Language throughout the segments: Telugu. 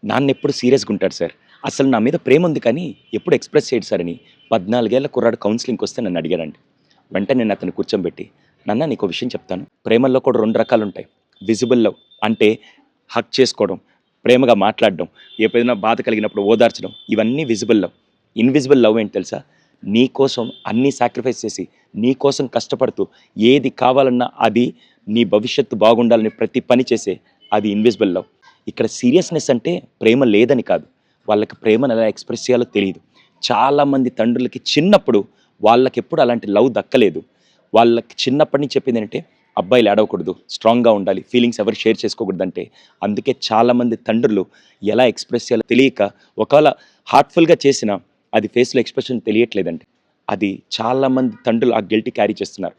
నాన్నెప్పుడు సీరియస్‌గా ఉంటాడు సార్. అసలు నా మీద ప్రేముంది కానీ ఎప్పుడు ఎక్స్‌ప్రెస్ చేయడు సార్ అని 14 ఏళ్ల కుర్రాడు కౌన్సెలింగ్‌కొస్తే నన్ను అడిగాడండి. వెంటనే నేను అతన్ని కూర్చోబెట్టి, "నాన్న నీకో విషయం చెప్తాను. ప్రేమల్లో కూడా 2 రకాలుంటాయి. విజిబుల్ లవ్ అంటే హగ్ చేసుకోవడం, ప్రేమగా మాట్లాడడం, ఎప్పుడైనా బాధ కలిగినప్పుడు ఓదార్చడం ఇవన్నీ విజిబుల్ లవ్. ఇన్విజిబుల్ లవ్ ఏంటి తెలుసా? నీ కోసం అన్నీ సాక్రిఫైస్ చేసి, నీ కోసం కష్టపడుతూ ఏది కావాలన్నా అది నీ భవిష్యత్తు బాగుండాలని ప్రతి పని చేసే అది ఇన్విజిబుల్ లవ్. ఇక్కడ సీరియస్‌నెస్ అంటే ప్రేమ లేదని కాదు. వాళ్ళకి ప్రేమను ఎలా ఎక్స్‌ప్రెస్ చేయాలో తెలీదు. చాలామంది తండ్రులకి చిన్నప్పుడు వాళ్ళకెప్పుడు అలాంటి లవ్ దక్కలేదు. వాళ్ళకి చిన్నప్పటి నుంచి చెప్పిందేంటంటే, అబ్బాయిలు ఏడవకూడదు, స్ట్రాంగ్‌గా ఉండాలి, ఫీలింగ్స్ ఎవరు షేర్ చేసుకోకూడదంటే, అందుకే చాలామంది తండ్రులు ఎలా ఎక్స్‌ప్రెస్ చేయాలో తెలియక, ఒకవేళ హార్ట్‌ఫుల్‌గా చేసినా అది ఫేస్‌లో ఎక్స్‌ప్రెషన్ తెలియట్లేదండి. అది చాలామంది తండ్రులు ఆ గిల్ట్ క్యారీ చేస్తున్నారు.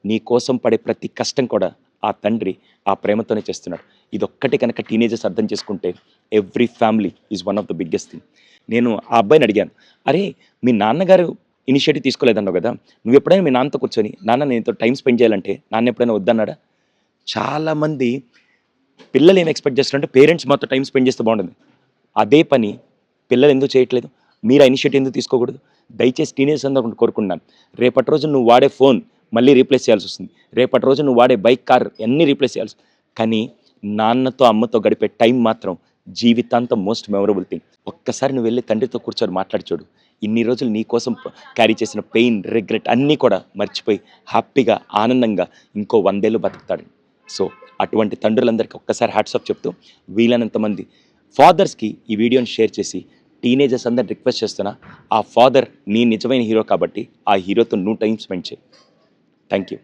నీ కోసం పడే ప్రతి కష్టం కూడా ఆ తండ్రి ఆ ప్రేమతోనే చేస్తున్నాడు. ఇదొక్కటి కనుక టీనేజర్స్ అర్థం చేసుకుంటే every family is one of the biggest thing. నేను ఆ అబ్బాయిని అడిగాను, "అరే! మీ నాన్నగారు ఇనిషియేటివ్ తీసుకోలేదన్నావు కదా! నువ్వెప్పుడైనా మీ నాన్నతో కూర్చొని, నాన్న నీతో టైమ్ స్పెండ్ చేయాలంటే నాన్న ఎప్పుడైనా వద్దన్నాడా?" చాలామంది పిల్లలు ఏమి ఎక్స్‌పెక్ట్ చేస్తున్నారంటే పేరెంట్స్ మాతో టైమ్ స్పెండ్ చేస్తే బాగుంటుంది. అదే పని పిల్లలు ఎందుకు చేయట్లేదు? మీరు ఆ ఇనిషియేటివ్ ఎందుకు తీసుకోకూడదు? దయచేసి టీనేజర్స్ అందరూ ఒకటి కోరుకుంటున్నాను. రేపటి రోజు నువ్వు వాడే ఫోన్ మళ్ళీ రీప్లేస్ చేయాల్సొస్తుంది. రేపటి రోజు నువ్వు వాడే బైక్, కార్ అన్నీ రీప్లేస్ చేయాల్సి కానీ నాన్నతో, అమ్మతో గడిపే టైం మాత్రం జీవితాంతం మోస్ట్ మెమరబుల్ థింగ్. ఒక్కసారి నువ్వు వెళ్లి తండ్రితో కూర్చొని మాట్లాడి చూడు. ఇన్ని రోజులు నీ కోసం క్యారీ చేసిన పెయిన్, రిగ్రెట్ అన్నీ కూడా మర్చిపోయి హ్యాపీగా, ఆనందంగా ఇంకో 100 ఏళ్ళు బతుకుతాడు. సో, అటువంటి తండ్రులందరికీ ఒక్కసారి హ్యాట్స్ ఆఫ్ చెప్తూ వీలైనంత మంది ఫాదర్స్‌కి ఈ వీడియోని షేర్ చేసి టీనేజర్స్ అందరిని రిక్వెస్ట్ చేస్తున్నా, ఆ ఫాదర్ నీ నిజమైన హీరో కాబట్టి ఆ హీరోతో నువ్వు టైమ్ స్పెండ్ చెయి. Thank you.